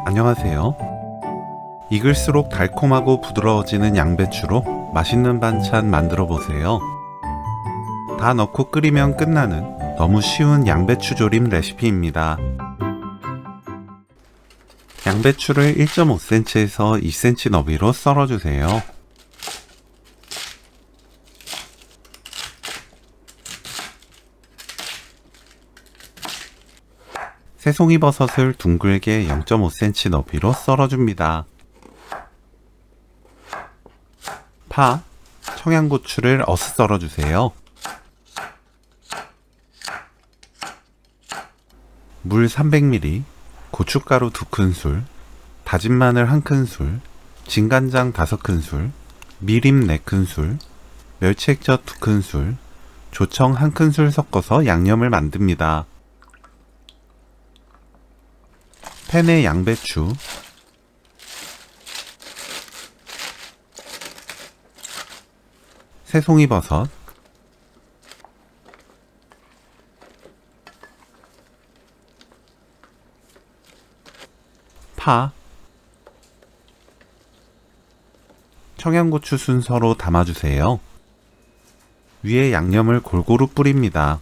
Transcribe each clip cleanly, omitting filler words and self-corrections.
안녕하세요. 익을수록 달콤하고 부드러워지는 양배추로 맛있는 반찬 만들어 보세요. 다 넣고 끓이면 끝나는 너무 쉬운 양배추 조림 레시피입니다. 양배추를 1.5cm에서 2cm 너비로 썰어주세요. 새송이버섯을 둥글게 0.5cm 너비로 썰어줍니다. 파, 청양고추를 어슷 썰어주세요. 물 300ml, 고춧가루 2큰술, 다진 마늘 1큰술, 진간장 5큰술, 미림 4큰술, 멸치액젓 2큰술, 조청 1큰술 섞어서 양념을 만듭니다. 팬에 양배추, 새송이버섯, 파, 청양고추 순서로 담아주세요. 위에 양념을 골고루 뿌립니다.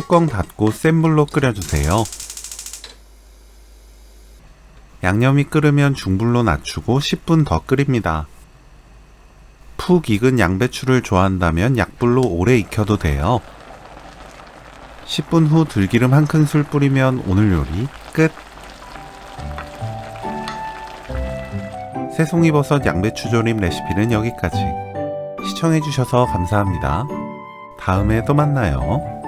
뚜껑 닫고 센 불로 끓여주세요. 양념이 끓으면 중불로 낮추고 10분 더 끓입니다. 푹 익은 양배추를 좋아한다면 약불로 오래 익혀도 돼요. 10분 후 들기름 1큰술 뿌리면 오늘 요리 끝! 새송이버섯 양배추 조림 레시피는 여기까지. 시청해주셔서 감사합니다. 다음에 또 만나요.